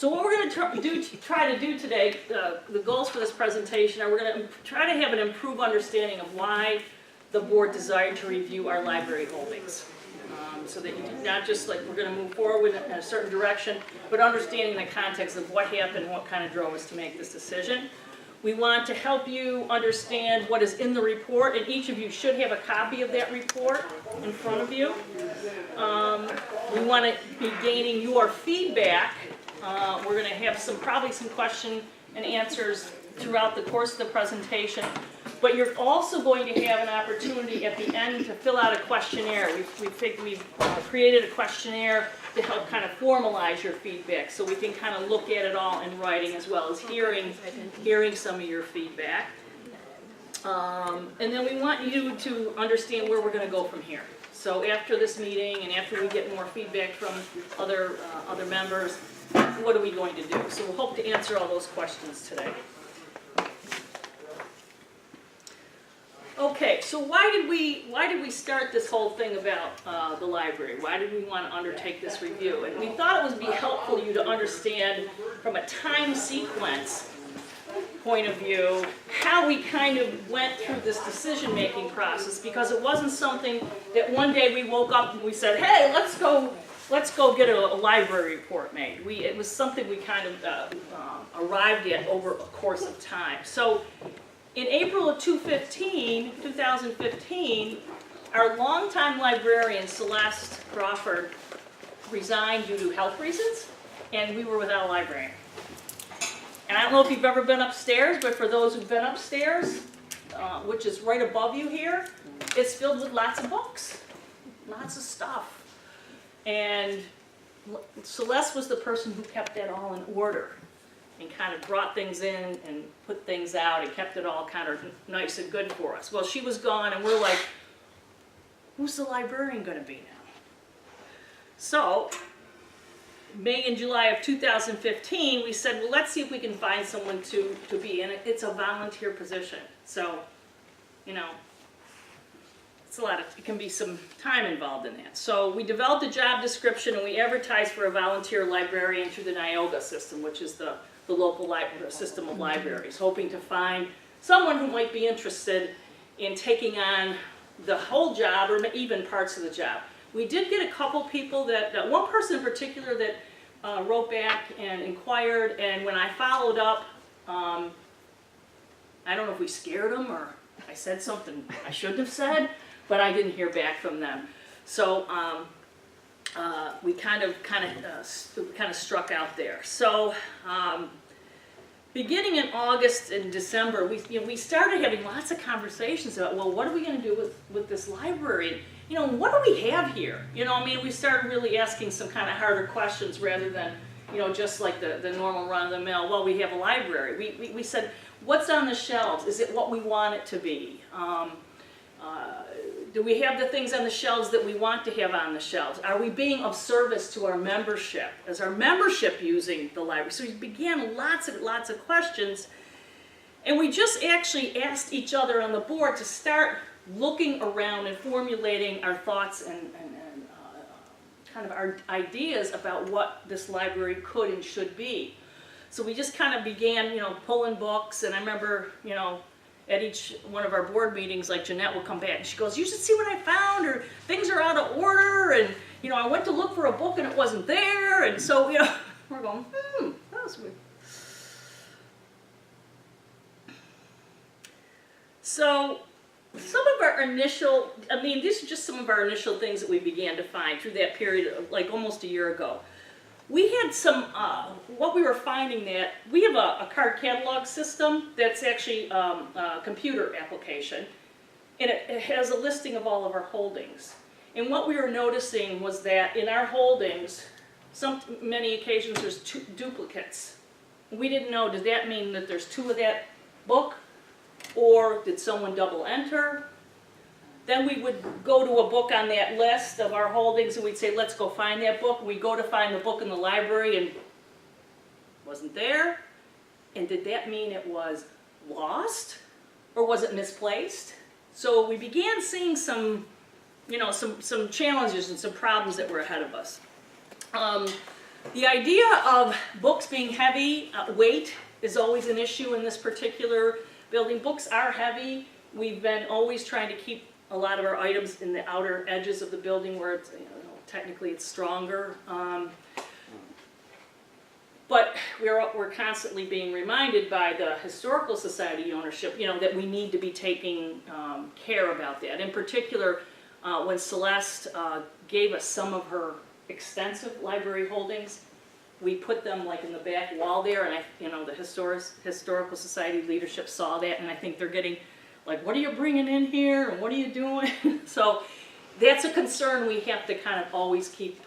So what we're going to try to do today, the goals for this presentation are we're going to try to have an improved understanding of why the board desired to review our library holdings. So that you do not just like we're going to move forward in a certain direction, but understanding the context of what happened, what kind of drove us to make this decision. We want to help you understand what is in the report, and each of you should have a copy of that report in front of you. We want to be gaining your feedback. We're going to have probably some question and answers throughout the course of the presentation, but you're also going to have an opportunity at the end to fill out a questionnaire. We've created a questionnaire to help kind of formalize your feedback, so we can kind of look at it all in writing as well as hearing some of your feedback. And then we want you to understand where we're going to go from here. So after this meeting and after we get more feedback from other members, what are we going to do? So we'll hope to answer all those questions today. Okay, so why did we start this whole thing about the library? Why did we want to undertake this review? And we thought it would be helpful to you to understand from a time sequence point of view how we kind of went through this decision-making process, because it wasn't something that one day we woke up and we said, hey, let's go get a library report made. It was something we kind of arrived at over a course of time. So in April of 2015, our longtime librarian, Celeste Crawford, resigned due to health reasons, and we were without a librarian. And I don't know if you've ever been upstairs, but for those who've been upstairs, which is right above you here, it's filled with lots of books, lots of stuff. And Celeste was the person who kept that all in order and kind of brought things in and put things out and kept it all kind of nice and good for us. Well, she was gone, and we're like, who's the librarian going to be now? So May and July of 2015, we said, well, let's see if we can find someone to be in it. It's a volunteer position. So, you know, it can be some time involved in that. So we developed a job description, and we advertised for a volunteer librarian through the Niagara system, which is the local system of libraries, hoping to find someone who might be interested in taking on the whole job or even parts of the job. We did get a couple people one person in particular that wrote back and inquired, and when I followed up, I don't know if we scared them or I said something I shouldn't have said, but I didn't hear back from them. So we kind of struck out there. So beginning in August and December, we started having lots of conversations about, well, what are we going to do with this library? You know, what do we have here? You know, I mean, we started really asking some kind of harder questions rather than, you know, just like the normal run-of-the-mill, well, we have a library. We said, what's on the shelves? Is it what we want it to be? Do we have the things on the shelves that we want to have on the shelves? Are we being of service to our membership? Is our membership using the library? So we began lots of questions, and we just actually asked each other on the board to start looking around and formulating our thoughts and kind of our ideas about what this library could and should be. So we just kind of began, you know, pulling books, and I remember, you know, at each one of our board meetings, like Jeanette will come back and she goes, you should see what I found, or things are out of order, and, you know, I went to look for a book and it wasn't there, and so, you know, we're going, that was weird. So some of our initial, these are just some of our initial things that we began to find through that period of like almost a year ago. We had some, what we were finding that we have a card catalog system that's actually a computer application, and it has a listing of all of our holdings. And what we were noticing was that in our holdings, many occasions there's two duplicates. We didn't know, did that mean that there's two of that book, or did someone double enter? Then we would go to a book on that list of our holdings and we'd say, let's go find that book. We'd go to find the book in the library and it wasn't there. And did that mean it was lost, or was it misplaced? So we began seeing some challenges and some problems that were ahead of us. The idea of books being heavy, weight is always an issue in this particular building. Books are heavy. We've been always trying to keep a lot of our items in the outer edges of the building where it's, technically it's stronger. But we're constantly being reminded by the Historical Society ownership, that we need to be taking care about that. In particular, when Celeste gave us some of her extensive library holdings, we put them like in the back wall there, and the Historical Society leadership saw that, and I think they're getting like, what are you bringing in here, and what are you doing? So that's a concern we have to kind of always keep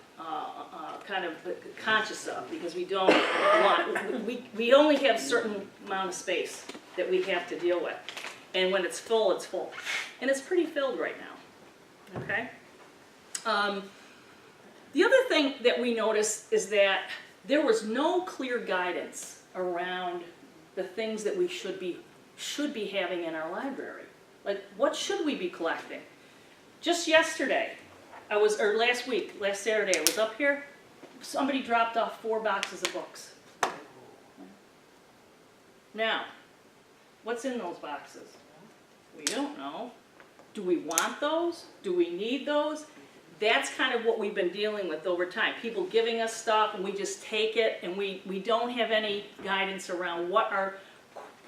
kind of conscious of, because we don't want, we only have a certain amount of space that we have to deal with, and when it's full, it's full, and it's pretty filled right now. Okay. The other thing that we noticed is that there was no clear guidance around the things that we should be having in our library. Like, what should we be collecting? Just yesterday, last Saturday, I was up here. Somebody dropped off 4 boxes of books. Now, what's in those boxes? We don't know. Do we want those? Do we need those? That's kind of what we've been dealing with over time. People giving us stuff and we just take it, and we don't have any guidance around what our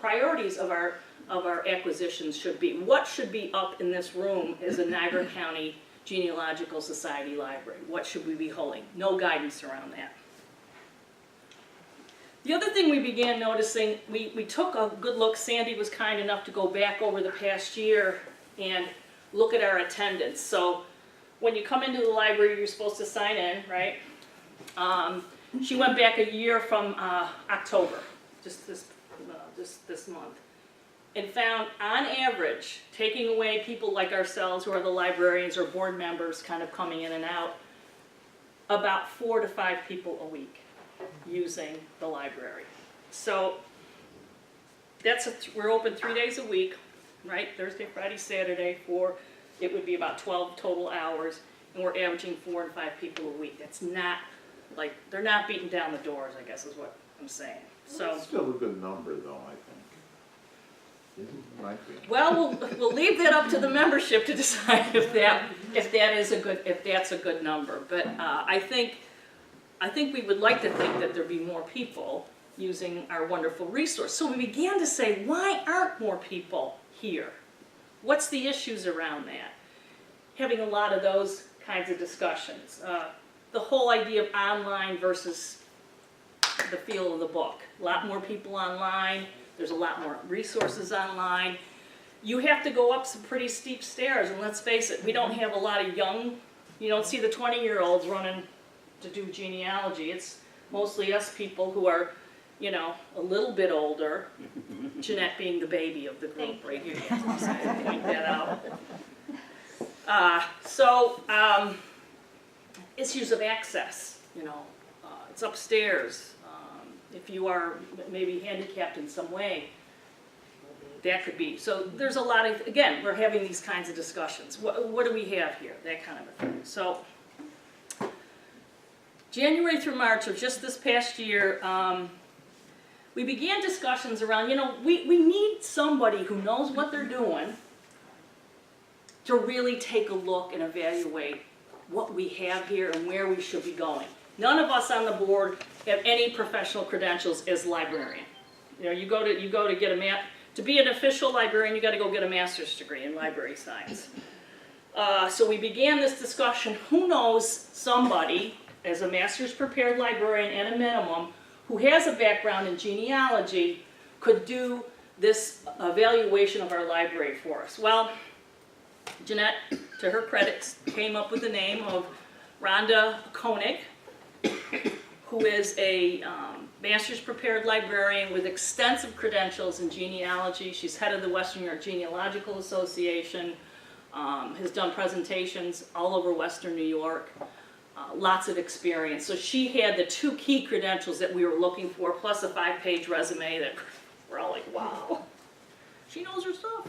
priorities of our acquisitions should be. What should be up in this room is a Niagara County Genealogical Society library. What should we be holding? No guidance around that. The other thing we began noticing, we took a good look. Sandy was kind enough to go back over the past year and look at our attendance. So when you come into the library, you're supposed to sign in, right? She went back a year from October, just this month, and found, on average, taking away people like ourselves who are the librarians or board members kind of coming in and out, about 4 to 5 people a week using the library. So we're open 3 days a week, right? Thursday, Friday, Saturday, it would be about 12 total hours, and we're averaging 4 and 5 people a week. That's not, like, they're not beating down the doors, I guess is what I'm saying. So it's still a good number, though, I think. Well, we'll leave that up to the membership to decide if that's a good number. But I think we would like to think that there'd be more people using our wonderful resource. So we began to say, why aren't more people here? What's the issues around that? Having a lot of those kinds of discussions. The whole idea of online versus the feel of the book. A lot more people online. There's a lot more resources online. You have to go up some pretty steep stairs, and let's face it, we don't have a lot of you don't see the 20-year-olds running to do genealogy. It's mostly us people who are, a little bit older. Jeanette being the baby of the group right here. I decided to point that out. Issues of access, it's upstairs. If you are maybe handicapped in some way, that could be. So there's a lot of, again, we're having these kinds of discussions. What do we have here? That kind of a thing. So January through March of just this past year, we began discussions around, we need somebody who knows what they're doing to really take a look and evaluate what we have here and where we should be going. None of us on the board have any professional credentials as librarian. You go to get to be an official librarian, you got to go get a master's degree in library science. So we began this discussion. Who knows somebody as a master's prepared librarian at a minimum who has a background in genealogy could do this evaluation of our library for us? Well, Jeanette, to her credit, came up with the name of Rhonda Koenig, who is a master's prepared librarian with extensive credentials in genealogy. She's head of the Western New York Genealogical Association, has done presentations all over Western New York, lots of experience. So she had the 2 key credentials that we were looking for, plus a 5-page resume that we're all like, wow, she knows her stuff.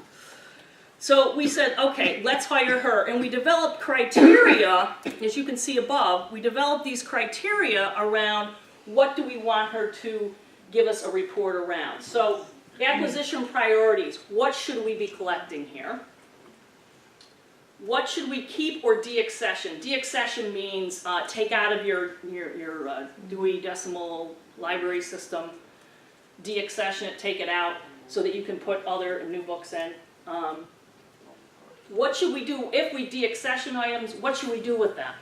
So we said, okay, let's hire her, and we developed criteria, as you can see above, we developed these criteria around what do we want her to give us a report around. So acquisition priorities, what should we be collecting here? What should we keep or deaccession? Deaccession means take out of your Dewey Decimal Library System, deaccession it, take it out so that you can put other new books in. What should we do if we deaccession items? What should we do with them?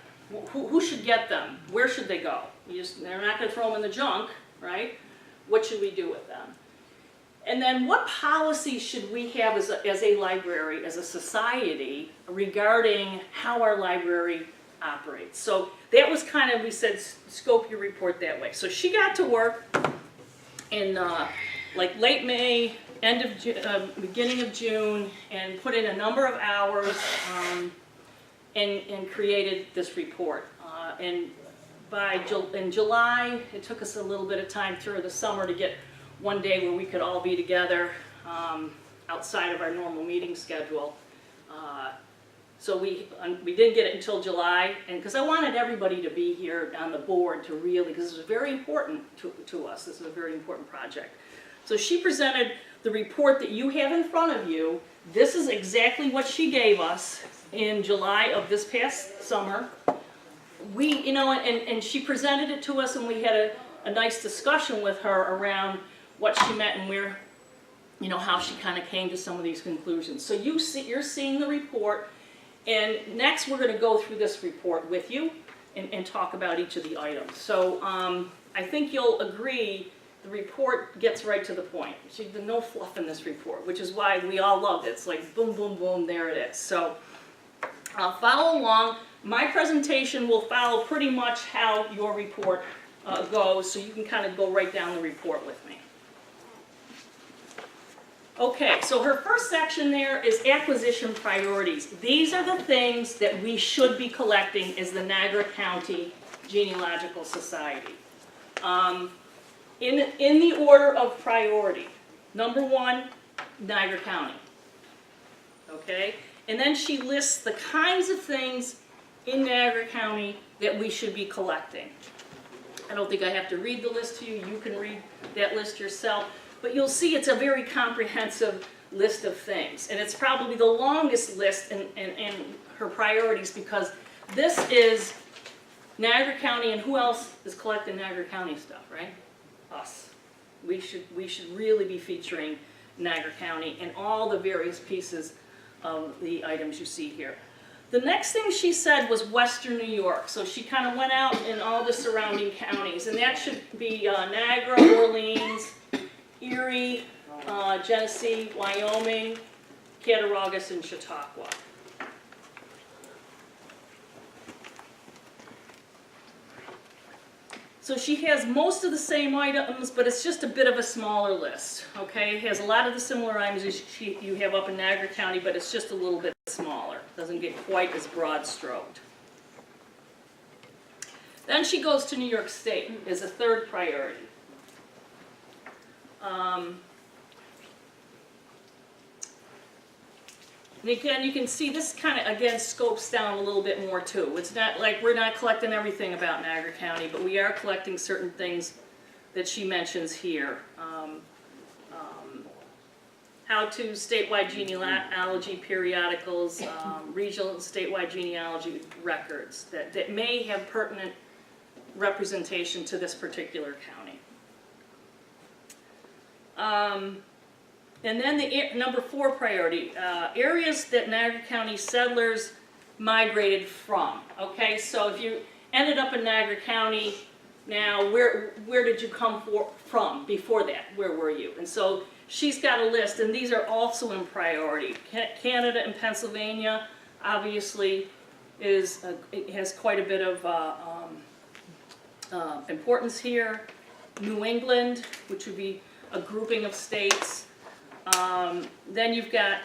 Who should get them? Where should they go? They're not going to throw them in the junk, right? What should we do with them? And then what policies should we have as a library, as a society, regarding how our library operates? So that was kind of, we said, scope your report that way. So she got to work in like late May, beginning of June, and put in a number of hours and created this report. And in July, it took us a little bit of time through the summer to get one day where we could all be together outside of our normal meeting schedule. So we didn't get it until July, and because I wanted everybody to be here on the board to really, because this was very important to us. This is a very important project. So she presented the report that you have in front of you. This is exactly what she gave us in July of this past summer. And she presented it to us, and we had a nice discussion with her around what she meant and where, how she kind of came to some of these conclusions. So you're seeing the report, and next we're going to go through this report with you and talk about each of the items. So I think you'll agree the report gets right to the point. There's no fluff in this report, which is why we all loved it. It's like boom, boom, boom, there it is. So follow along. My presentation will follow pretty much how your report goes, so you can kind of go right down the report with me. Okay, so her first section there is acquisition priorities. These are the things that we should be collecting as the Niagara County Genealogical Society. In the order of priority, number 1, Niagara County. Okay, and then she lists the kinds of things in Niagara County that we should be collecting. I don't think I have to read the list to you. You can read that list yourself. But you'll see it's a very comprehensive list of things. And it's probably the longest list in her priorities, because this is Niagara County, and who else is collecting Niagara County stuff, right? Us. We should really be featuring Niagara County and all the various pieces of the items you see here. The next thing she said was Western New York. So she kind of went out in all the surrounding counties, and that should be Niagara, Orleans, Erie, Genesee, Wyoming, Cattaraugus, and Chautauqua. So she has most of the same items, but it's just a bit of a smaller list. Okay, it has a lot of the similar items as you have up in Niagara County, but it's just a little bit smaller. Doesn't get quite as broad stroked. Then she goes to New York State as a third priority. And again, you can see this kind of, again, scopes down a little bit more too. It's not like we're not collecting everything about Niagara County, but we are collecting certain things that she mentions here. How to statewide genealogy periodicals, regional and statewide genealogy records that may have pertinent representation to this particular county. And then the number 4 priority, areas that Niagara County settlers migrated from. Okay, so if you ended up in Niagara County, now where did you come from before that? Where were you? And so she's got a list, and these are also in priority. Canada and Pennsylvania, obviously, it has quite a bit of importance here. New England, which would be a grouping of states. Then you've got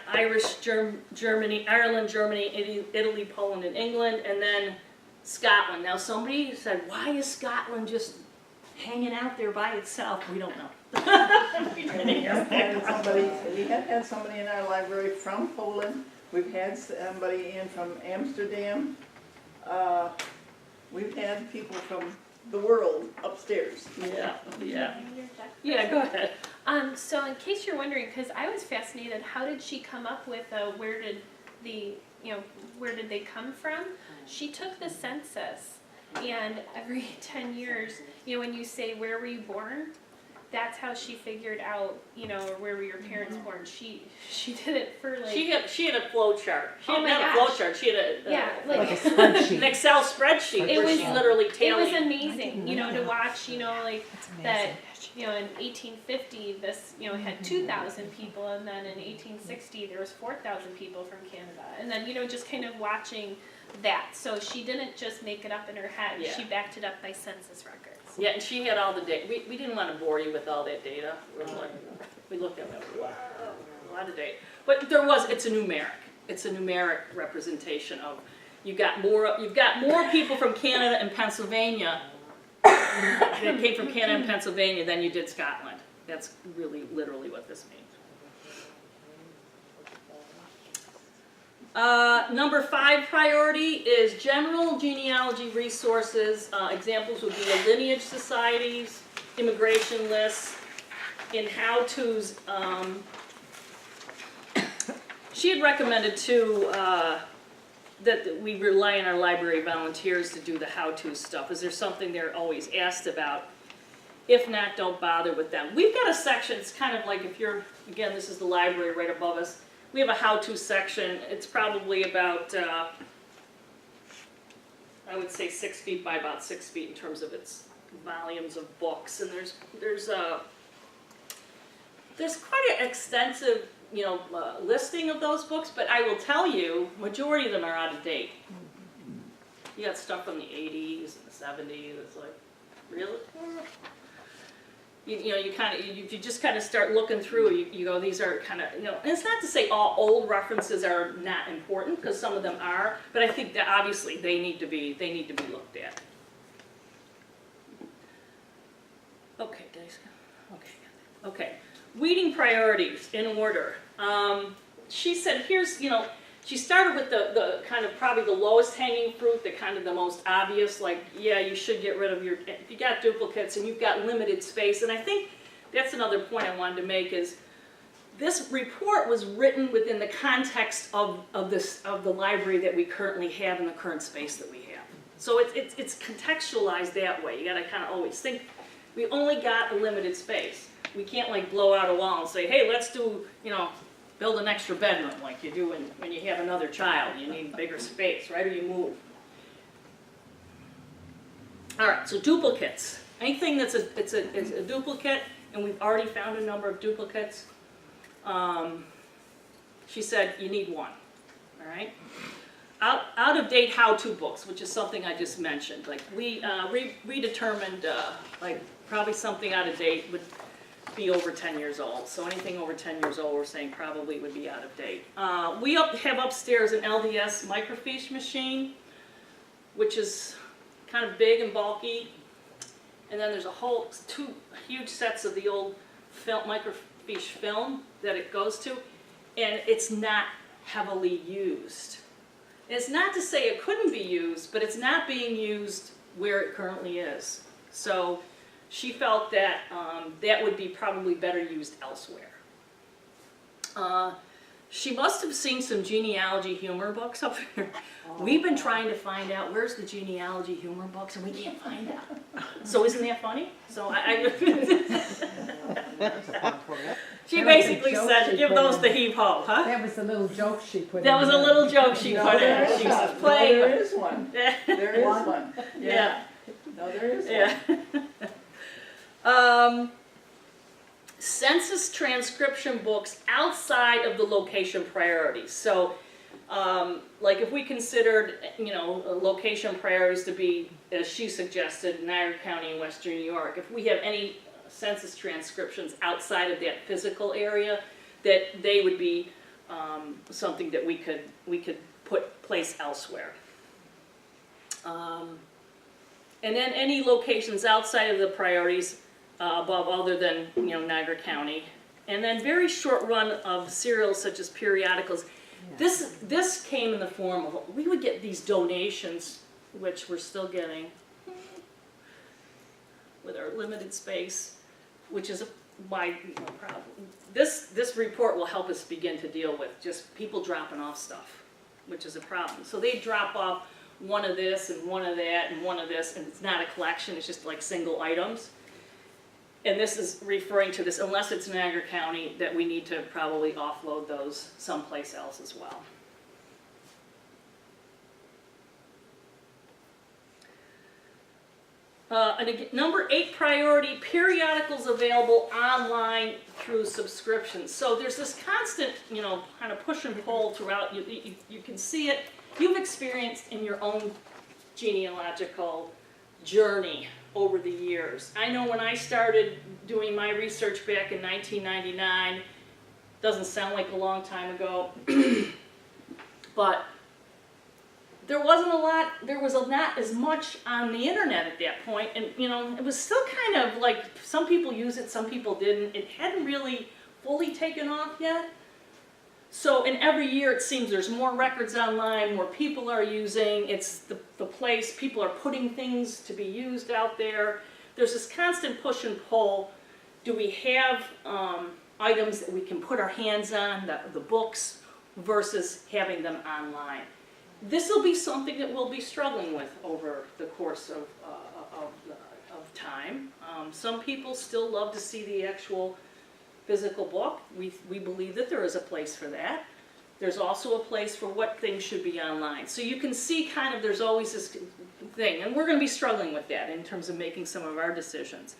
Germany, Ireland, Germany, Italy, Poland, and England, and then Scotland. Now somebody said, why is Scotland just hanging out there by itself, we don't know. We have had somebody in our library from Poland. We've had somebody in from Amsterdam. We've had people from the world upstairs. Yeah, yeah. Yeah, go ahead. So in case you're wondering, because I was fascinated, how did she come up with where did they come from? She took the census, and every 10 years, when you say where were you born, that's how she figured out, or where were your parents born. She did it for like. She had a flow chart. She Oh had my not a gosh. flow chart. She had Like a an spreadsheet. Excel spreadsheet It where was- she literally It tallied. was amazing, to watch, like That's that. amazing. In 1850, this had 2,000 people, and then in 1860 there was 4,000 people from Canada, and then just kind of watching that. So she didn't just make it up in her head; Yeah. she backed it up by census records. Yeah, and she had all the data. We didn't want to bore you with all that data. We looked at it. Wow, a lot of data. But it's a numeric. It's a numeric representation of you've got more people from Canada and Pennsylvania that came from Canada and Pennsylvania than you did Scotland. That's really literally what this means. Number 5 priority is general genealogy resources. Examples would be the lineage societies, immigration lists, in how-tos. She had recommended too that we rely on our library volunteers to do the how-to stuff. Is there something they're always asked about? If not, don't bother with them. We've got a section, it's kind of like if you're, again, this is the library right above us. We have a how-to section. It's probably about, I would say 6 feet by about 6 feet in terms of its volumes of books. And there's quite an extensive, listing of those books, but I will tell you, majority of them are out of date. You got stuff from the 80s and the 70s. It's like, really? You just kind of start looking through. You go, these are kind of, and it's not to say all old references are not important, because some of them are, but I think that obviously they need to be looked at. Okay, guys. Okay. Weeding priorities in order. She said, here's, she started with the kind of probably the lowest hanging fruit, the kind of the most obvious, like, yeah, you should get rid of if you got duplicates and you've got limited space. And I think that's another point I wanted to make is this report was written within the context of the library that we currently have in the current space that we have. So it's contextualized that way. You gotta kind of always think, we only got a limited space. We can't like blow out a wall and say, hey, let's do, build an extra bedroom like you do when you have another child. You need bigger space, right? Or you move. All right, so duplicates. Anything that's it's a duplicate, and we've already found a number of duplicates. She said you need one. All right. Out of date how-to books, which is something I just mentioned. Like we determined like probably something out of date would be over 10 years old. So anything over 10 years old, we're saying probably would be out of date. We have upstairs an LDS microfiche machine, which is kind of big and bulky. And then there's two huge sets of the old microfiche film that it goes to, and it's not heavily used. And it's not to say it couldn't be used, but it's not being used where it currently is. So she felt that that would be probably better used elsewhere. She must have seen some genealogy humor books up here. We've been trying to find out where's the genealogy humor books, and we can't find out. So isn't that funny? So she basically said, give those the heave-ho, huh? That was a little joke she put in. That was a little joke she No, put there in. is She was one. playing No, with. there is one. There is one. Yeah. No, there is one. Yeah. Census transcription books outside of the location priorities. So, like if we considered, location priorities to be, as she suggested, Niagara County and Western New York, if we have any census transcriptions outside of that physical area, that they would be something that we could place elsewhere. And then any locations outside of the priorities above other than, Niagara County. And then very short run of serials such as periodicals. This came in the form of, we would get these donations, which we're still getting with our limited space, which is my problem. This report will help us begin to deal with just people dropping off stuff, which is a problem. So they drop off one of this and one of that and one of this, and it's not a collection, it's just like single items. And this is referring to this, unless it's Niagara County, that we need to probably offload those someplace else as well. And again, number 8 priority, periodicals available online through subscriptions. So there's this constant, kind of push and pull throughout. You can see it. You've experienced in your own genealogical journey over the years. I know when I started doing my research back in 1999, doesn't sound like a long time ago, but there wasn't a lot, there was not as much on the internet at that point, and it was still kind of like, some people use it, some people didn't. It hadn't really fully taken off yet. So, and every year it seems there's more records online, more people are using, it's the place, people are putting things to be used out there. There's this constant push and pull. Do we have items that we can put our hands on, the books, versus having them online? This will be something that we'll be struggling with over the course of time. Some people still love to see the actual physical book. We believe that there is a place for that. There's also a place for what things should be online. So you can see kind of there's always this thing, and we're going to be struggling with that in terms of making some of our decisions.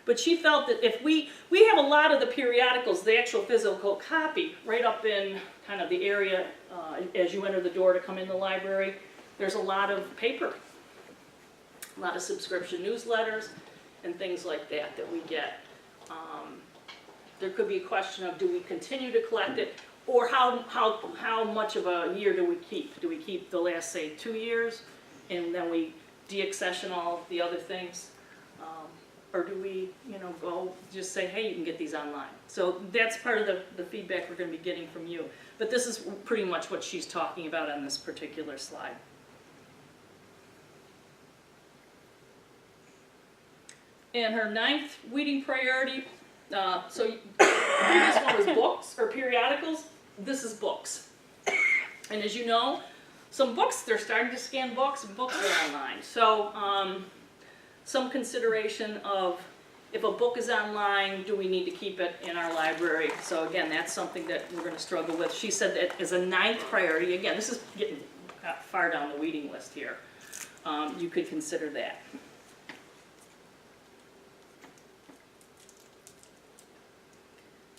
But she felt that if we have a lot of the periodicals, the actual physical copy, right up in kind of the area as you enter the door to come in the library, there's a lot of paper, a lot of subscription newsletters and things like that we get. There could be a question of, do we continue to collect it, or how much of a year do we keep? Do we keep the last, say, 2 years, and then we deaccession all the other things? Or do we, go just say, hey, you can get these online? So that's part of the feedback we're going to be getting from you. But this is pretty much what she's talking about on this particular slide. And her 9th weeding priority, so previous one was books or periodicals. This is books. And as you know, some books, they're starting to scan books, and books are online. So some consideration of, if a book is online, do we need to keep it in our library? So again, that's something that we're going to struggle with. She said that as a 9th priority, again, this is getting far down the weeding list here. You could consider that.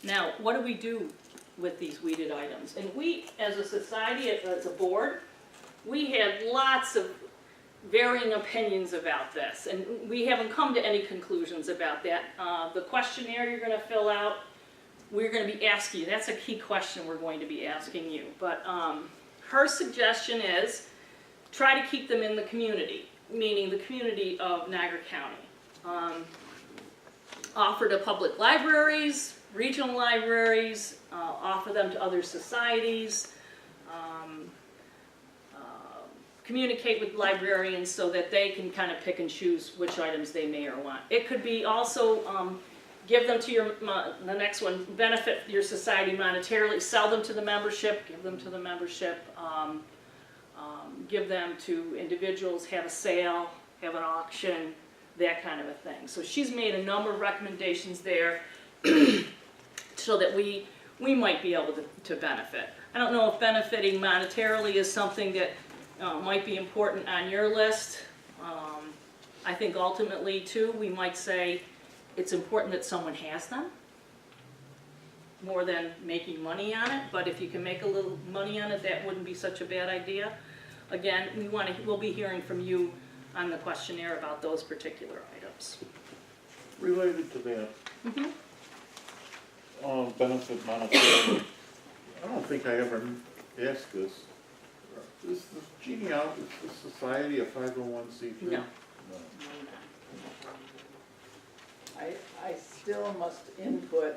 Now, what do we do with these weeded items? And we, as a society, as a board, we had lots of varying opinions about this, and we haven't come to any conclusions about that. The questionnaire you're going to fill out, we're going to be asking you, that's a key question we're going to be asking you. But her suggestion is, try to keep them in the community, meaning the community of Niagara County. Offer to public libraries, regional libraries, offer them to other societies, communicate with librarians so that they can kind of pick and choose which items they may or want. It could be also give them to your, the next one, benefit your society monetarily, sell them to the membership, give them to the membership, give them to individuals, have a sale, have an auction, that kind of a thing. So she's made a number of recommendations there so that we might be able to benefit. I don't know if benefiting monetarily is something that might be important on your list. I think ultimately too, we might say it's important that someone has them more than making money on it, but if you can make a little money on it, that wouldn't be such a bad idea. Again, we'll be hearing from you on the questionnaire about those particular items. Related to that, benefit monetarily, I don't think I ever asked this. Is the Genealogical Society a 501c3? No. I still must input,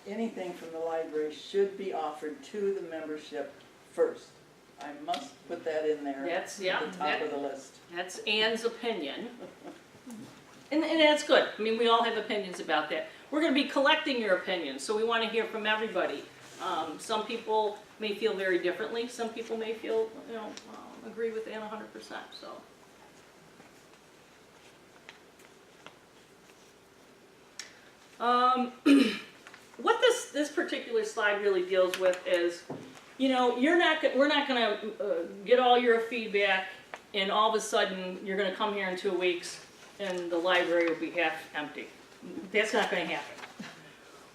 anything from the library should be offered to the membership first. I must put that in there That's, at yeah, the top of the list. that's Ann's opinion. And that's good. I mean, we all have opinions about that. We're gonna be collecting your opinions, so we wanna hear from everybody. Some people may feel very differently, some people may feel, agree with Ann 100%, so. What this particular slide really deals with is, we're not gonna get all your feedback and all of a sudden you're gonna come here in 2 weeks and the library will be half empty. That's not gonna happen.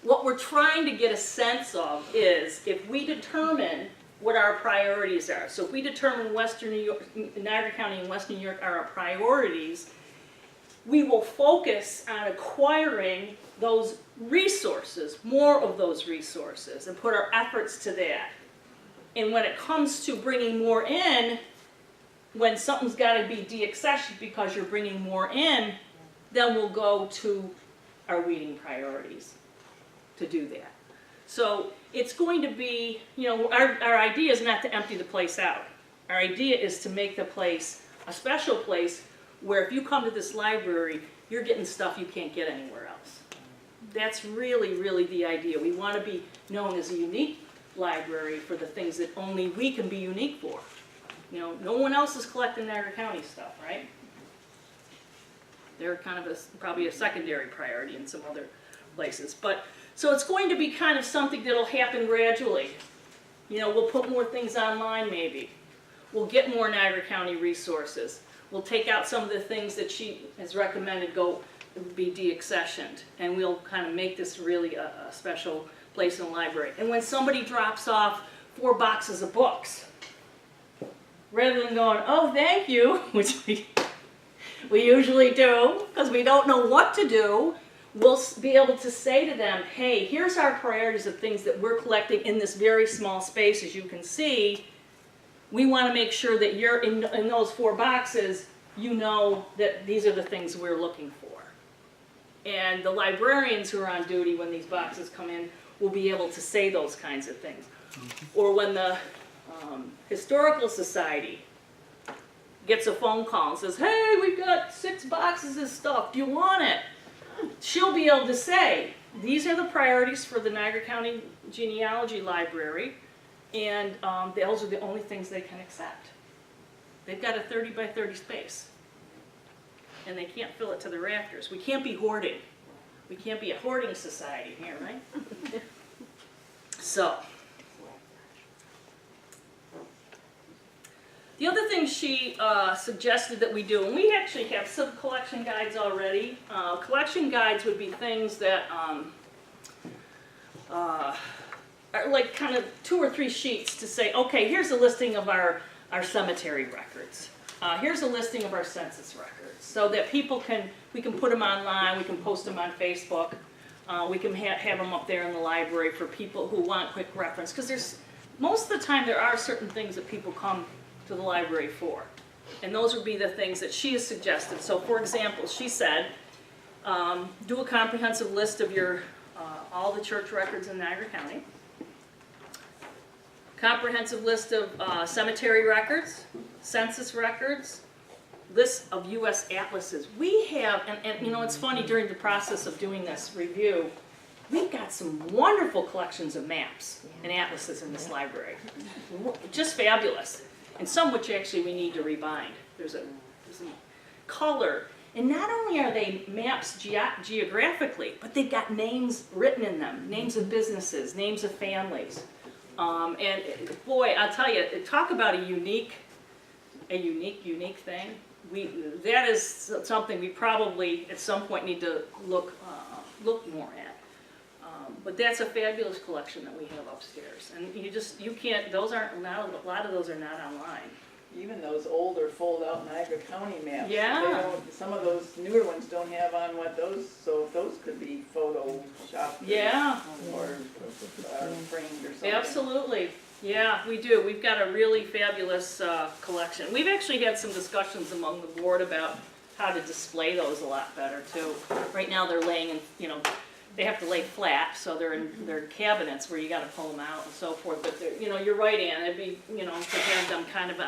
What we're trying to get a sense of is if we determine what our priorities are. So if we determine Western New York, Niagara County and Western New York are our priorities, we will focus on acquiring those resources, more of those resources, and put our efforts to that. And when it comes to bringing more in, when something's got to be de-accessioned because you're bringing more in, then we'll go to our weeding priorities to do that. So it's going to be, our idea is not to empty the place out. Our idea is to make the place a special place where if you come to this library, you're getting stuff you can't get anywhere else. That's really, really the idea. We want to be known as a unique library for the things that only we can be unique for. No one else is collecting Niagara County stuff, right? They're kind of probably a secondary priority in some other places. So it's going to be kind of something that'll happen gradually. We'll put more things online maybe. We'll get more Niagara County resources. We'll take out some of the things that she has recommended be de-accessioned, and we'll kind of make this really a special place in the library. And when somebody drops off 4 boxes of books, rather than going, oh, thank you, which we usually do, because we don't know what to do, we'll be able to say to them, hey, here's our priorities of things that we're collecting in this very small space, as you can see. We want to make sure that you're in those 4 boxes, that these are the things we're looking for. And the librarians who are on duty when these boxes come in will be able to say those kinds of things. Or when the Historical Society gets a phone call and says, hey, we've got 6 boxes of stuff, do you want it? She'll be able to say, these are the priorities for the Niagara County Genealogy Library, and those are the only things they can accept. They've got a 30 by 30 space, and they can't fill it to the rafters. We can't be hoarding. We can't be a hoarding society here, right? So, the other thing she suggested that we do, and we actually have some collection guides already. Collection guides would be things that are like kind of 2 or 3 sheets to say, okay, here's a listing of our cemetery records. Here's a listing of our census records, so that we can put them online, we can post them on Facebook, we can have them up there in the library for people who want quick reference, because most of the time there are certain things that people come to the library for, and those would be the things that she has suggested. So for example, she said, do a comprehensive list of your all the church records in Niagara County, comprehensive list of cemetery records, census records, list of U.S. atlases. We have, and it's funny, during the process of doing this review, we've got some wonderful collections of maps and atlases in this library. Just fabulous. And some which actually we need to rebind. There's a color. And not only are they maps geographically, but they've got names written in them, names of businesses, names of families. And boy, I'll tell you, talk about a unique thing. That is something we probably at some point need to look more at. But that's a fabulous collection that we have upstairs, and you can't. A lot of those are not online. Even those older fold-out Niagara County maps. Yeah. Some of those newer ones don't have on so if those could be photoshopped. Yeah. Or framed or something. Absolutely. Yeah, we do. We've got a really fabulous collection. We've actually had some discussions among the board about how to display those a lot better too. Right now they're laying in, you know, they have to lay flat, so they're in their cabinets where you gotta pull them out and so forth, but they're, you know, you're right, Ann, it'd be, you know, to have them kind of,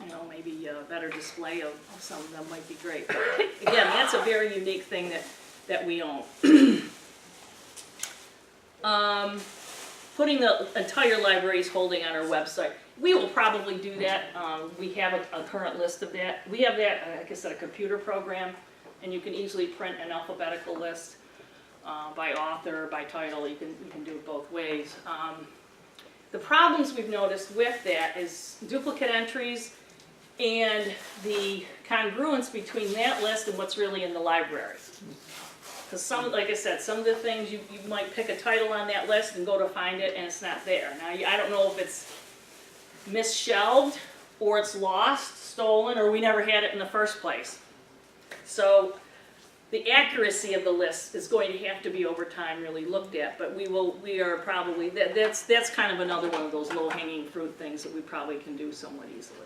you know, maybe a better display of some of them might be great. But again, that's a very unique thing that we own. Putting the entire library's holding on our website. We will probably do that. We have a current list of that. We have that, like I said, a computer program, and you can easily print an alphabetical list by author, by title. You can do it both ways. The problems we've noticed with that is duplicate entries and the congruence between that list and what's really in the library. Because some, like I said, some of the things you might pick a title on that list and go to find it and it's not there. Now, I don't know if it's misshelved or it's lost, stolen, or we never had it in the first place. So the accuracy of the list is going to have to be over time really looked at, but we are probably, that's kind of another one of those low-hanging fruit things that we probably can do somewhat easily.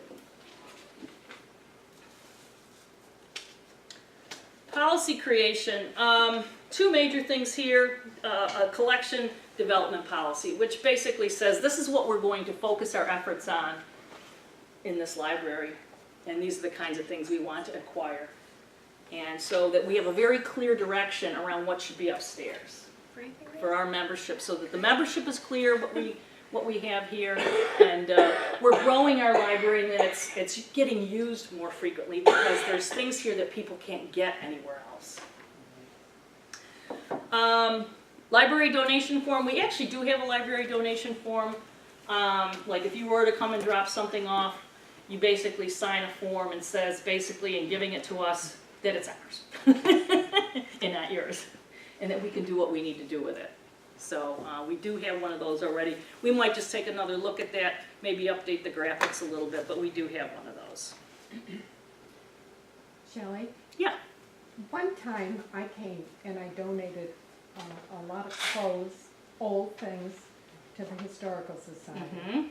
Policy creation, two major things here, a collection development policy, which basically says this is what we're going to focus our efforts on in this library, and these are the kinds of things we want to acquire. And so that we have a very clear direction around what should be upstairs for our membership, so that the membership is clear what we have here, and we're growing our library, and it's getting used more frequently because there's things here that people can't get anywhere else. Library donation form, we actually do have a library donation form. Like if you were to come and drop something off, you basically sign a form and says basically in giving it to us that it's ours and not yours, and that we can do what we need to do with it. So we do have one of those already. We might just take another look at that, maybe update the graphics a little bit, but we do have one of those. Shelley? Yeah. One time I came and I donated a lot of clothes, old things, to the Historical Society. Mm-hmm.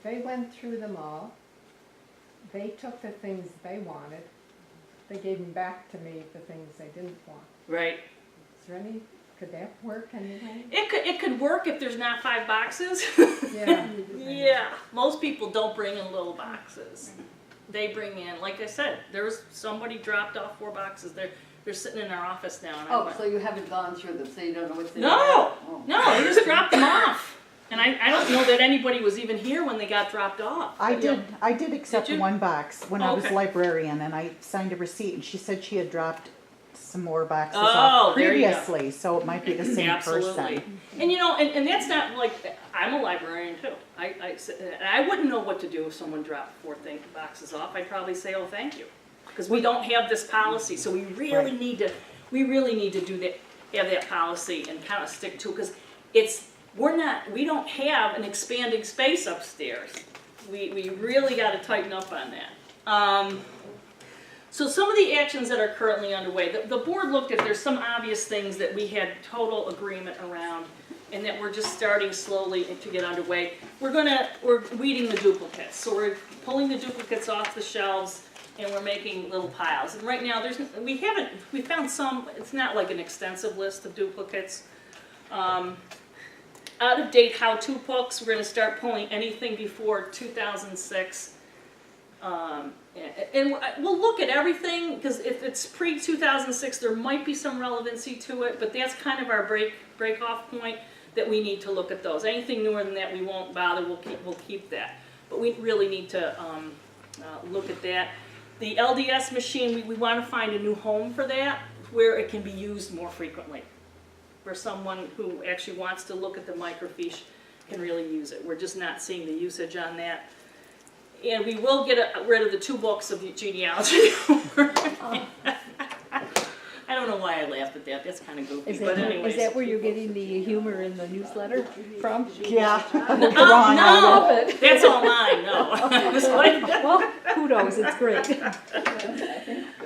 They went through them all. They took the things they wanted. They gave them back to me, the things they didn't want. Right. Is there any, could that work anyway? It could work if there's not 5 boxes. Yeah. Yeah. Most people don't bring in little boxes. They bring in, like I said, there's somebody dropped off 4 boxes. They're sitting in our office now. And Oh, so you haven't gone through them, so you don't know what's in there? No, Oh. no, they just dropped them off. And I don't know that anybody was even here when they got dropped off. I But, you did, I did accept Did you? one box when I was Okay. librarian, and I signed a receipt, and she said she had dropped some more boxes Oh, off there you go. previously, so it might be the same Absolutely. person. And you know, and that's not like, I'm a librarian too. I wouldn't know what to do if someone dropped 4 boxes off. I'd probably say, oh, thank you. Because we don't have this policy, so we really Right. need to do that, have that policy and kind of stick to it, because we don't have an expanding space upstairs. We really got to tighten up on that. So some of the actions that are currently underway, the board looked at, there's some obvious things that we had total agreement around and that we're just starting slowly to get underway. We're weeding the duplicates. So we're pulling the duplicates off the shelves and we're making little piles. And right now we found some, it's not like an extensive list of duplicates. Out-of-date how-to books, we're gonna start pulling anything before 2006. And we'll look at everything, because if it's pre-2006, there might be some relevancy to it, but that's kind of our break-off point, that we need to look at those. Anything newer than that, we won't bother, we'll keep that. But we really need to look at that. The LDS machine, we want to find a new home for that, where it can be used more frequently. Where someone who actually wants to look at the microfiche can really use it. We're just not seeing the usage on that. And we will get rid of the 2 books of the genealogy. I don't know why I laughed at that. That's kind of goofy. But anyways. Is that where you're getting the humor in the newsletter from? Yeah. No, that's all mine. No. It's like, Well, kudos, it's great.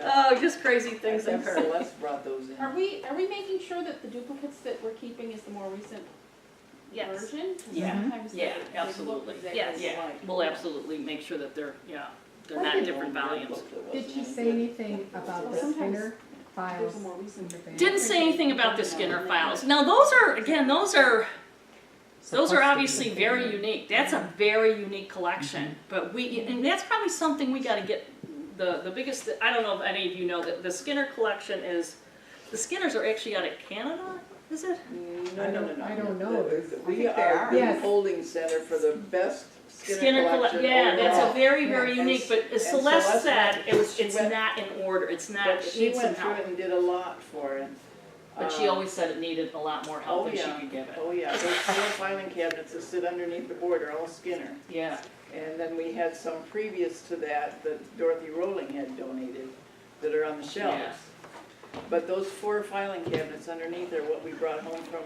oh, just crazy I things think I've heard. Celeste brought those in. Are we making sure that the duplicates that we're keeping is the more recent Yes. version? Yeah. Sometimes Yeah, they look absolutely. exactly Yes. alike. Yeah. We'll absolutely make sure that they're They're not different volumes. Did she say anything about the Skinner files? There's a more recent. Didn't say anything about the Skinner files. Now, those are obviously very unique. That's a very unique collection. But and that's probably something we gotta get, the biggest, I don't know if any of you know that the Skinner collection is, the Skinners are actually out of Canada, is it? No. I don't know. We are the Yes. holding center for the best Skinner Skinner collection. yeah, that's a overall. very, very And unique, but as and Celeste said, she it's went- not in order, it's not, But it she needs some went through help. it and did a lot for it. But she always said it needed a lot more help Oh, than she yeah. could give it. Oh, yeah, those 4 filing cabinets that sit underneath the board are all Skinner. Yeah, And then we had some previous to that Dorothy Rowling had donated that are on the shelves. Yeah. But those 4 filing cabinets underneath are what we brought home from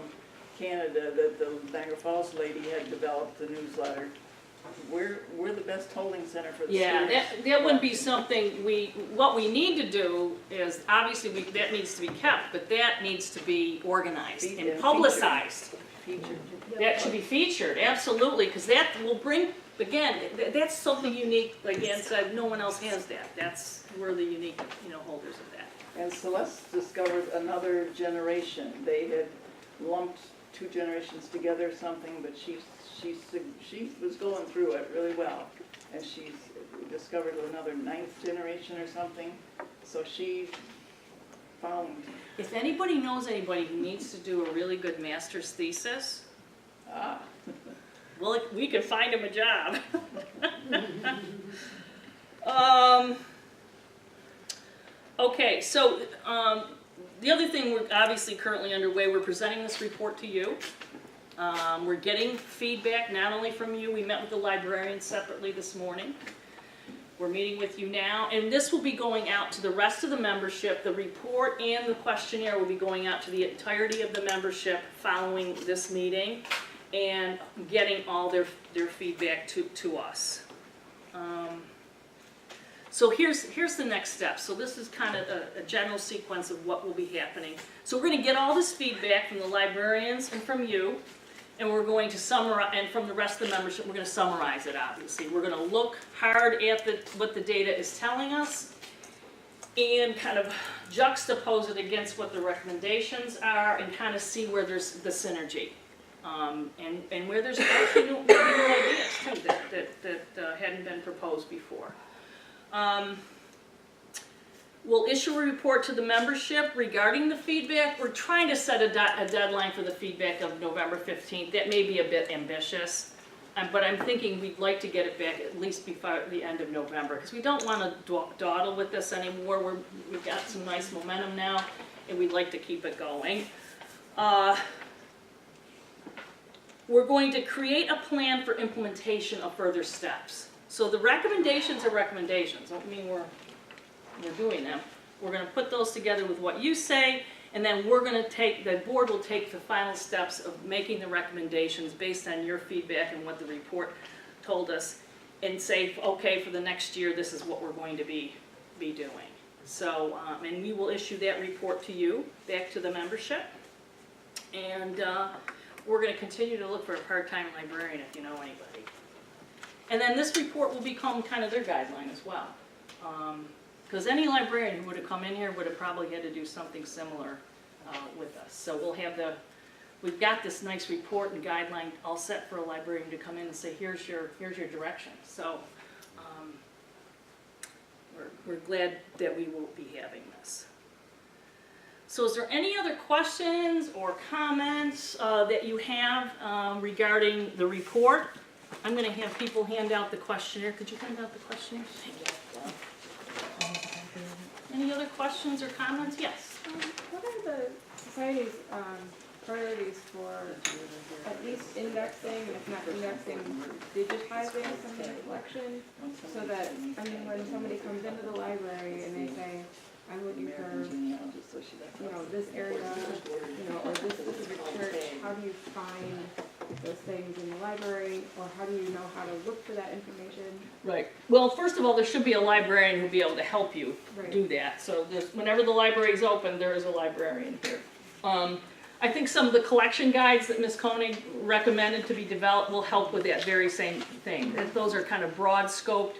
Canada that the Niagara Falls lady had developed the newsletter. We're the best holding center for the yeah, students. that would be something what we need to do is, obviously, that needs to be kept, but that needs to be organized and Featured. publicized. Featured. That should be featured, absolutely, because that will bring, again, that's something unique, like Ann said, no one else has that. We're the unique, holders of that. And Celeste discovered another generation. They had lumped 2 generations together or something, but she was going through it really well. And she's discovered another 9th generation or something. So she found, If anybody knows anybody who needs to do a really good master's thesis, well, we could find him a job. Okay, so the other thing we're obviously currently underway, we're presenting this report to you. We're getting feedback not only from you, we met with the librarian separately this morning. We're meeting with you now, and this will be going out to the rest of the membership. The report and the questionnaire will be going out to the entirety of the membership following this meeting and getting all their feedback to us. So here's the next step. So this is kind of a general sequence of what will be happening. So we're going to get all this feedback from the librarians and from you, and we're going to summarize, and from the rest of the membership, we're going to summarize it, obviously. We're going to look hard at what the data is telling us and kind of juxtapose it against what the recommendations are and kind of see where there's the synergy. And where there's actually new ideas too that hadn't been proposed before. We'll issue a report to the membership regarding the feedback. We're trying to set a deadline for the feedback of November 15th. That may be a bit ambitious, but I'm thinking we'd like to get it back at least before the end of November, because we don't want to dawdle with this anymore. We've got some nice momentum now, and we'd like to keep it going. We're going to create a plan for implementation of further steps. So the recommendations are recommendations. Don't mean we're doing them. We're going to put those together with what you say, and then the board will take the final steps of making the recommendations based on your feedback and what the report told us, and say, okay, for the next year, this is what we're going to be doing. So, and we will issue that report to you, back to the membership, and we're going to continue to look for a part-time librarian if you know anybody. And then this report will become kind of their guideline as well. Because any librarian who would have come in here would have probably had to do something similar with us. So we've got this nice report and guideline all set for a librarian to come in and say, here's your direction. So we're glad that we will be having this. So is there any other questions or comments that you have regarding the report? I'm going to have people hand out the questionnaire. Could you hand out the questionnaire? Thank you. Any other questions or comments? Yes. What are the society's priorities for at least indexing, and if not indexing, digitizing some of the collection? So that, when somebody comes into the library and they say, I'm looking for, this area, or this specific church, how do you find those things in the library, or how do you know how to look for that information? Right. Well, first of all, there should be a librarian who'll be able to help you do that. So whenever the library is open, there is a librarian here. I think some of the collection guides that Ms. Koenig recommended to be developed will help with that very same thing. Those are kind of broad scoped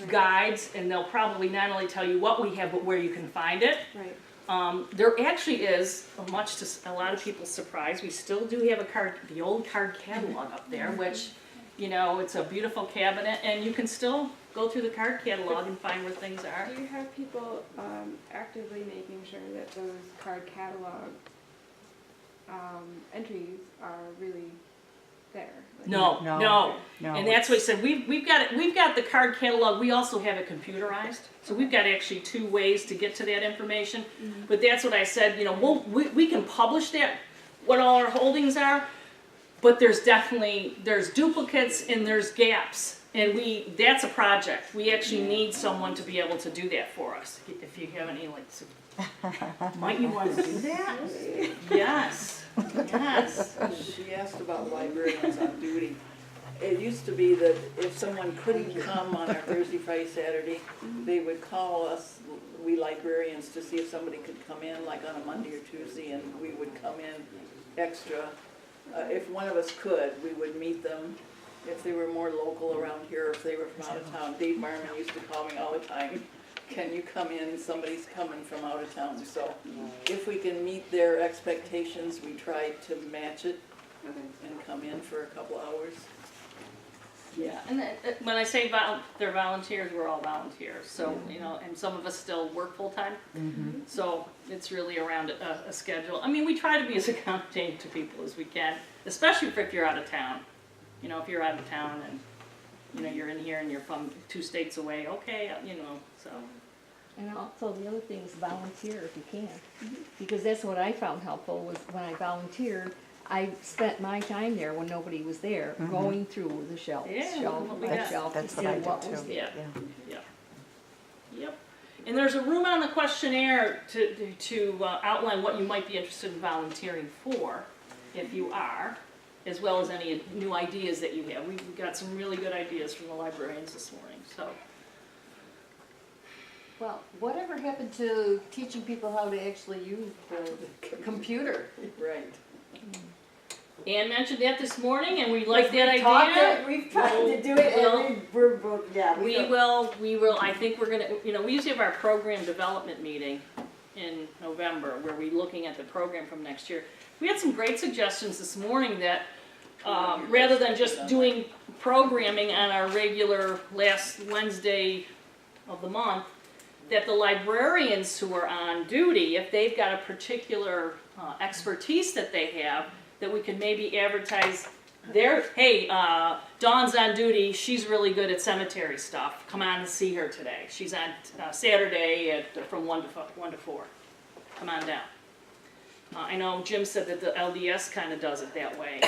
guides, and they'll probably not only tell you what we have, but where you can find it. Right. There actually is, much to a lot of people's surprise, we still do have the old card catalog up there, which, you know, it's a beautiful cabinet, and you can still go through the card catalog and find where things are. Do you have people actively making sure that those card catalog entries are really there? Like, No, No. no. No, And that's what I said, we've got the card catalog, we also have it computerized. So we've got actually 2 ways to get to that information. But that's what I said, you know, we can publish that, what all our holdings are, but there's duplicates and there's gaps. And that's a project. We actually need someone to be able to do that for us. If you have any, might you want to do that? Yes, yes. She asked about librarians on duty. It used to be that if someone couldn't come on a Thursday, Friday, Saturday, they would call us, we librarians, to see if somebody could come in, like on a Monday or Tuesday, and we would come in extra. If one of us could, we would meet them. If they were more local around here, if they were from out of town. Dave Marmon used to call me all the time, can you come in, somebody's coming from out of town. So if we can meet their expectations, we try to match it and come in for a couple hours. Yeah, and when I say they're volunteers, we're all volunteers. So, you know, and some of us still work full-time. So it's really around a schedule. I mean, we try to be as accommodating to people as we can, especially if you're out of town. You know, if you're out of town and, you know, you're in here and you're from 2 states away, okay, you know, so. And also the other thing is volunteer if you can. Because that's what I found helpful was when I volunteered, I spent my time there when nobody was there, going through the shelf, Yeah, shelf what we by got. shelf to That's see what I what did was too. there. Yeah. Yep. And there's a room on the questionnaire to outline what you might be interested in volunteering for, if you are, as well as any new ideas that you have. We've got some really good ideas from the librarians this morning, so. Well, whatever happened to teaching people how to actually use the computer? Right. Ann mentioned that this morning, and we like that idea. We've tried to do it, and we're both, yeah. We will, I think we're gonna, you know, we usually have our program development meeting in November, where we're looking at the program from next year. We had some great suggestions this morning that, rather than just doing programming on our regular last Wednesday of the month, that the librarians who are on duty, if they've got a particular expertise that they have, that we could maybe advertise hey, Dawn's on duty, she's really good at cemetery stuff, come on and see her today. She's on Saturday from 1 to 4. Come on down. I know Jim said that the LDS kind of does it that way,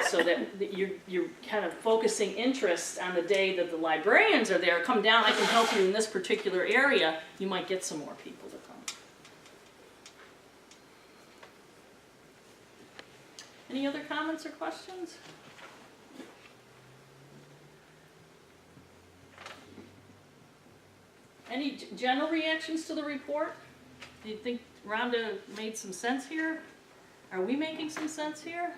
so that you're kind of focusing interest on the day that the librarians are there. Come down, I can help you in this particular area. You might get some more people to come. Any other comments or questions? Any general reactions to the report? Do you think Rhonda made some sense here? Are we making some sense here?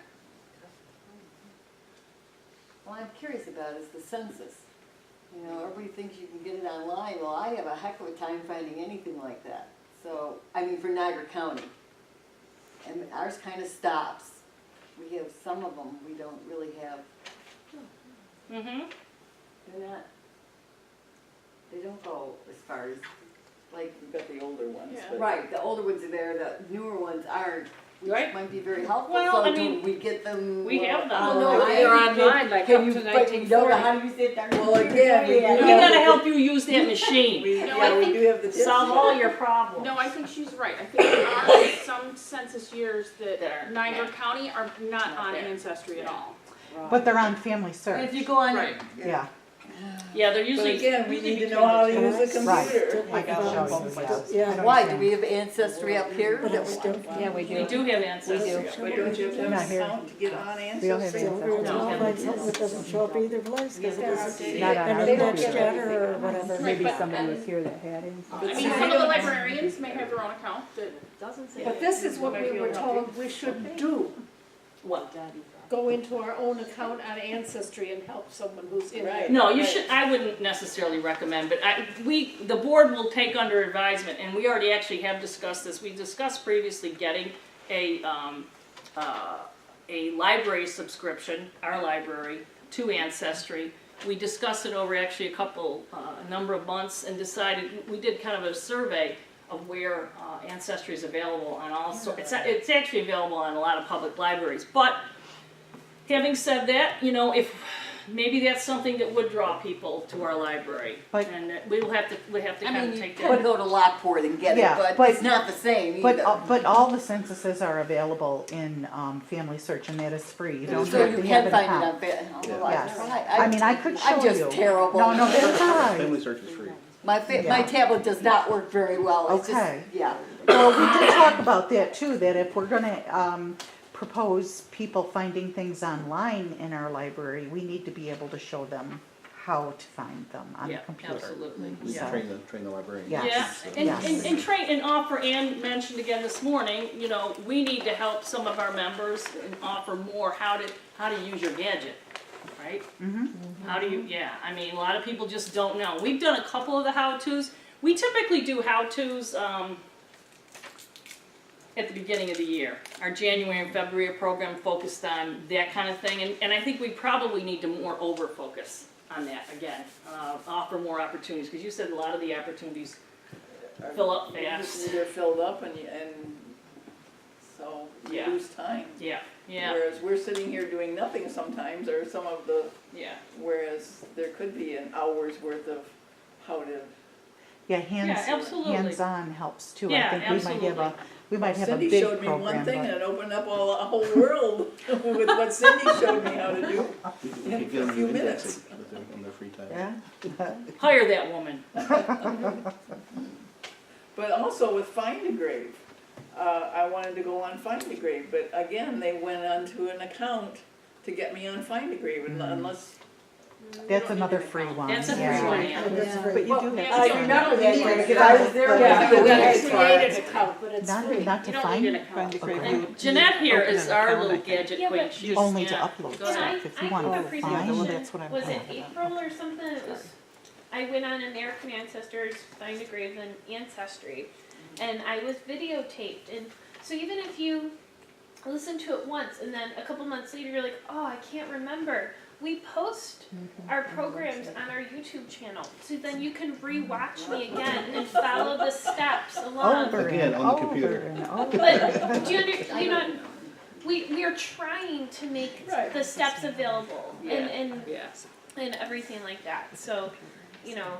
Well, I'm curious about is the census. You know, everybody thinks you can get it online. Well, I have a heck of a time finding anything like that. So, I mean, for Niagara County. And ours kind of stops. We have some of them we don't really have. Mm-hmm. They're not, they don't go as far as, like, We've got the older ones, Yeah. but. right, the older ones are there, the newer ones aren't. Which Right. might be very helpful. Well, so I mean, do we get them? we have them. Well, no, they're online, like can up you, to but you don't know 1940. how to use it. Well, again, we We Yeah. gotta help you use that machine. We, No, yeah, I we think- do have the. Solve all your problems. No, I think she's right. I think there are some census years That that are- Niagara County are not Not on there. Ancestry at all. But they're on Family And Search. if you go on, Right. Yeah, Yeah, they're But usually. again, we usually need to between know how to the use two. a Right. computer. I can show you, yeah. I don't why, do understand. we have Ancestry up here? That we- Yeah, we We do have ancestry. But don't you have to Not have here. an account to get on Ancestry? We don't have Ancestry. It doesn't show up either place, because it isn't, Not on and our then computer. Cheddar or whatever. Maybe Right, but- somebody was here that had it. I mean, some of the librarians may have their own account that doesn't say. But this is what we were told we should do. What? go into our own account on Ancestry and help someone who's in there. Right. No, you should, I wouldn't necessarily recommend, but the board will take under advisement, and we already actually have discussed this. We discussed previously getting a library subscription, our library, to Ancestry. We discussed it over actually a number of months and decided, we did kind of a survey of where Ancestry is available on all sorts. It's actually available on a lot of public libraries, but having said that, you know, if maybe that's something that would draw people to our library, But- and we'll have to I kind mean, of you take could that. go to Lockport and get Yeah, it, but but- it's not the same either. But all the censuses are available in Family Search, and that is free. You don't So have you to can have an find account. it on, well, I Yes. try. I mean, I could show I'm you. just terrible. No, that's all right. Family Search is free. My Yeah. tablet does not work very well. It's just, Okay. yeah. Well, we did talk about that too, that if we're gonna propose people finding things online in our library, we need to be able to show them how to find them on the Yeah, computer. absolutely. We Yeah. train the librarian. Yes. Yeah, and, Yes. and train and offer, and mentioned again this morning, you know, we need to help some of our members and offer more how to use your gadget, right? Mm-hmm. How do you, yeah, I mean, a lot of people just don't know. We've done a couple of the how-tos. We typically do how-tos, at the beginning of the year. Our January and February program focused on that kind of thing, and I think we probably need to more over-focus on that again. Offer more opportunities, because you said a lot of the opportunities fill up fast. They're filled up and so you Yeah. lose time. Yeah, yeah, Whereas we're sitting here doing nothing sometimes, or some of the, yeah. whereas there could be an hour's worth of how to. Yeah, absolutely. hands-on helps too. Yeah, I think absolutely. we might have a Cindy big showed me one program, thing and but it opened up a whole world with what Cindy showed me how to do. You In could get a them few to index minutes. it with on their free time. yeah. Hire that woman. But also with Find a Grave, I wanted to go on Find a Grave, but again, they went onto an account to get me on Find a Grave, unless. That's another free one. That's a free yeah. one, yeah. But you do Yeah, have. I you remember don't that need day, it. because I was there Yeah, when we we had created an account, but it's free. Not to You don't find. need an account. Okay. And Jeanette here Open is an our account, little I think. gadget Yeah, queen. but- She's, Only yeah. to upload Go And ahead. stuff if I you want have a to find. presentation. That's what I'm. Was it April or something? It was, I went on American Ancestors, Find a Grave, and Ancestry, and I was videotaped. And so even if you listen to it once and then a couple months later you're like, oh, I can't remember. We post our programs on our YouTube channel, so then you can re-watch me again and follow the steps along. Over Again, and on the over computer. and over. But do you know, we are trying to make Right. the steps available and Yeah. everything like that. So, you know,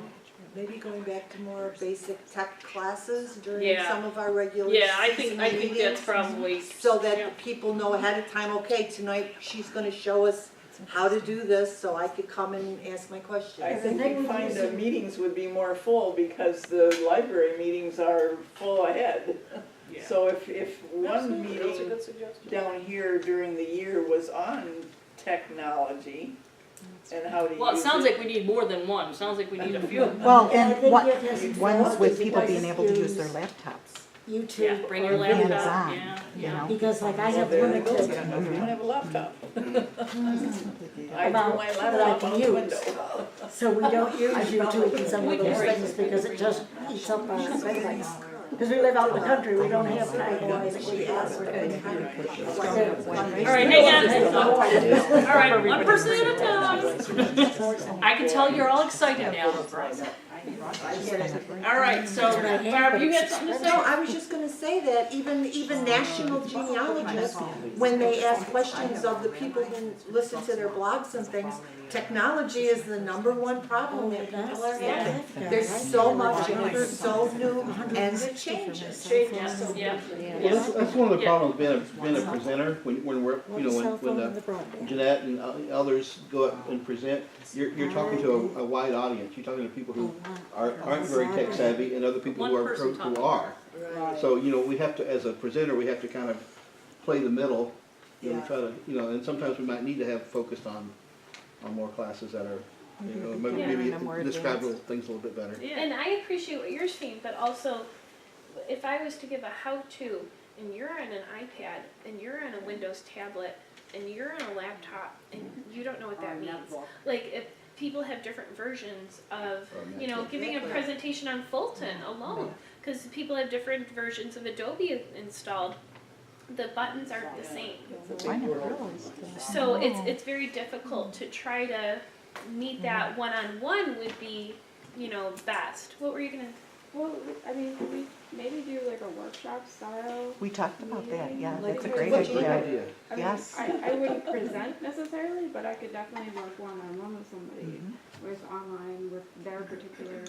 Maybe going back to more basic tech classes during Yeah. some of our regular Yeah, I season think that's meetings, probably. so that yeah. the people know ahead of time, okay, tonight she's gonna show us how to do this, so I could come and ask my I questions. think we find the meetings would be more full because the library meetings are full ahead. Yeah. So if one Absolutely, that's a meeting good suggestion. down here during the year was on technology and how to use it. Well, it sounds like we need more than one. Sounds like we need a few. Well, And I and think what, it has to ones develop with as people you being guys able to use their use laptops. YouTube. Yeah, bring your or laptop. Hands-on, Yeah, you yeah. know. Because like I So have there you go. limited, You don't have a laptop. I threw About my that I laptop can out the use. window. so we don't use YouTube and some We of can those bring- things because it just eats up our space. Because we live out in the country, we don't have time to actually ask for things. All right, hang on. All right, one person at a time. I can tell you're all excited now. All right, so Barb, you had something to No, say? I was just gonna say that even national genealogists, when they ask questions of the people who listen to their blogs and things, technology is the #1 problem that people are having. There's so much and it's so new and it changes. Yeah. Well, that's one of the problems being a presenter, when we're, you know, when Jeanette and others go up and present, you're talking to a wide audience, you're talking to people who aren't very tech savvy and other people One person who talking. are. So, you know, we have to, as a presenter, we have to kind of play the middle, you know, Yeah. try to, you know, and sometimes we might need to have focused on more classes that are, you know, maybe describe things a little bit better. Yeah. and I appreciate what you're saying, but also, if I was to give a how-to, and you're on an iPad, and you're on a Windows tablet, and you're on a laptop, and you don't know what that means. Like, if people have different versions of, you know, giving a presentation on Fulton alone, because people have different versions of Adobe installed, the buttons aren't the same. I never realized that. So it's very difficult to try to meet that one-on-one would be, you know, best. What were you gonna? Well, I mean, could we maybe do like a workshop style? We taled about that, yeah, Like, that's a what- great what you- Good idea. idea. I mean, Yes. I wouldn't present necessarily, but I could definitely work one-on-one with somebody with online, with their particular,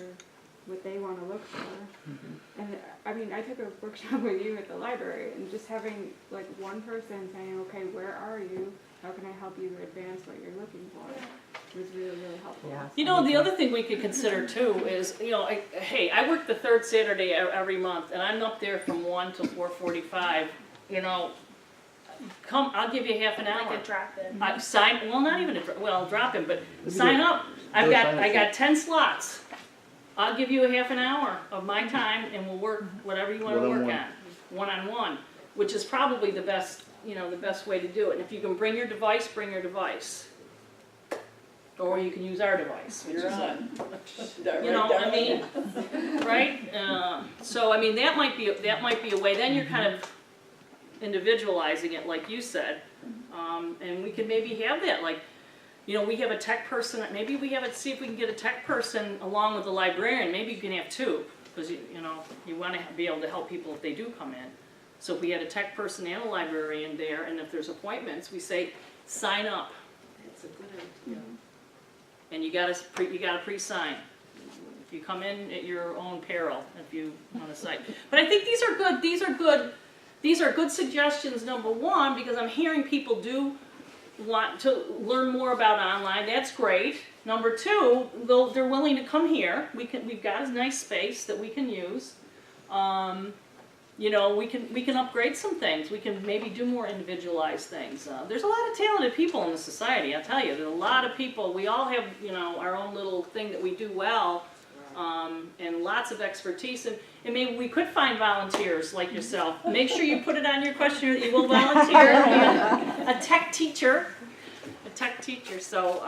what they wanna look for. And, I mean, I took a workshop with you at the library, and just having like one person saying, okay, where are you? How can I help you advance what you're looking for? Was really, really helpful. Yeah. You know, the other thing we could consider too is, you know, I work the third Saturday every month, and I'm up there from 1 till 4:45. You know, come, I'll give you half an hour. Like a drop-in. Sign, well, not even drop in, but sign up. Go sign up. I got 10 slots. I'll give you a half an hour of my time, and we'll work whatever you want to work on, one-on-one, which is probably the best, you know, the best way to do it. And if you can bring your device, bring your device. Or you can use our device, which is You're a, on. you know, I mean, right? So, I mean, that might be a way, then you're kind of individualizing it, like you said. And we could maybe have that, like, you know, we have a tech person, maybe we have it, see if we can get a tech person along with the librarian, maybe you can have two, because you know, you want to be able to help people if they do come in. So if we had a tech person and a librarian there, and if there's appointments, we say, sign up. That's a good idea. And you gotta pre-sign. If you come in at your own peril, if you want to cite. But I think these are good suggestions, number one, because I'm hearing people do want to learn more about online. That's great. Number two, they're willing to come here. We've got a nice space that we can use. You know, we can upgrade some things. We can maybe do more individualized things. There's a lot of talented people in the society, I'll tell you. There's a lot of people. We all have, you know, our own little thing that we do well, and lots of expertise. And maybe we could find volunteers like yourself. Make sure you put it on your questionnaire that you will volunteer. A tech teacher. So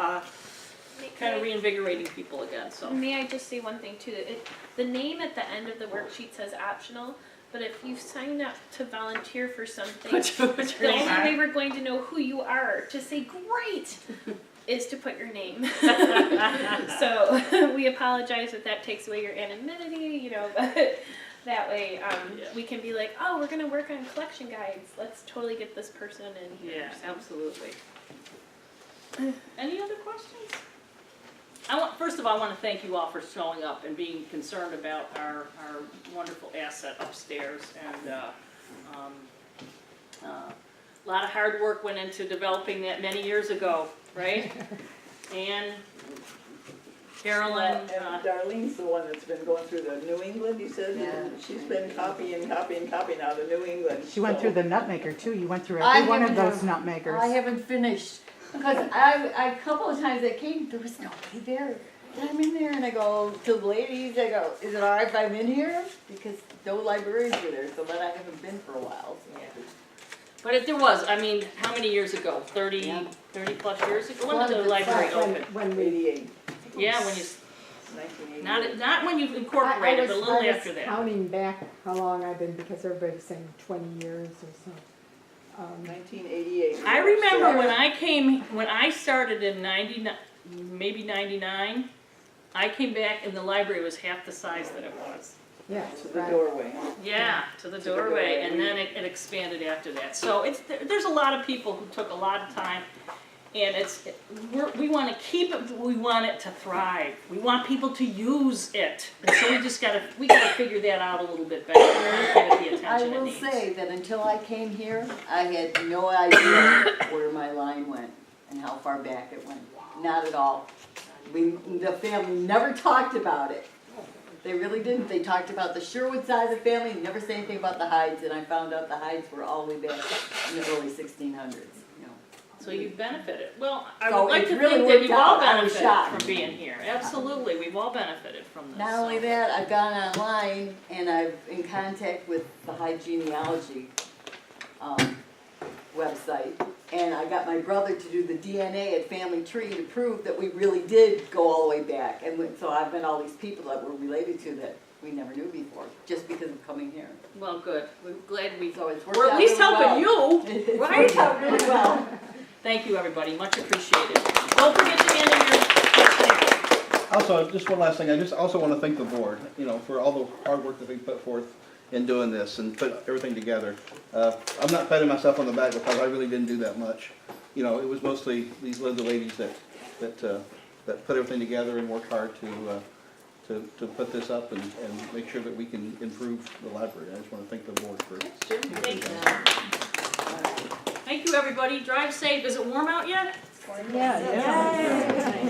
kind of reinvigorating people again. So May I just say one thing too? The name at the end of the worksheet says optional. But if you've signed up to volunteer for something, the only way we're going to know who you are to say great is to put your name. So we apologize if that takes away your anonymity, you know, but that way we can be like, oh, we're going to work on collection guides. Let's totally get this person in here. yeah, absolutely. Any other questions? First of all, I want to thank you all for showing up and being concerned about our wonderful asset upstairs. And a lot of hard work went into developing that many years ago, right? And Carolyn. And Darlene's the one that's been going through the New England, you said? Yeah. She's been copying now, the New England. She went so- through the nutmaker too, you went through I every one of haven't those done- nutmakers. I haven't finished, because a couple of times I came, there was nobody there. And I'm in there and I go to the ladies, I go, is it all right if I'm in here? Because no librarians were there, so then I haven't been for a while. So. But if there was, I mean, how many years ago? 30 plus years ago? When did the library open? When we, 88, Yeah, when you, 1988. not when you incorporated, but a little after I was that. counting back how long I've been, because everybody's saying 20 years or so. 1988. I remember when I started in 99, maybe 99, I came back and the library was half the size that it was. Yeah, To the right. doorway. Yeah, to the the doorway, doorway. and then it expanded after that. So there's a lot of people who took a lot of time, and we want to keep it. We want it to thrive. We want people to use it. And so we gotta figure that out a little bit better. Give it the I attention it will needs. say that until I came here, I had no idea where my line went and how far back it went. Not at all. The family never talked about it. They really didn't. They talked about the Sherwood side of the family, never said anything about the Hydes, and I found out the Hydes were all the way back in the early 1600s. You know. So you've benefited. Well, I So would like it's to really think that worked you've all out. I was benefited shocked. from being here. Absolutely, we've all benefited from this. Not only so. that, I've gone online and I've in contact with the Hyde genealogy, website. And I got my brother to do the DNA at Family Tree to prove that we really did go all the way back. And so I've met all these people that we're related to that we never knew before, just because of coming here. Well, good. We're glad we, So it's worked we're at out least really well. helping you, It's right? worked out really well. Thank you, everybody, much appreciated. Don't forget to hand in your, Also, just one last thing, I just also want to thank the board, you know, for all the hard work that they put forth in doing this and put everything together. I'm not patting myself on the back because I really didn't do that much. You know, it was mostly these Linda ladies that put everything together and worked hard to put this up and make sure that we can improve the library. I just want to thank the board for. thank you. Thank you, everybody. Drive safe. Is it warm out yet? Yeah, yeah.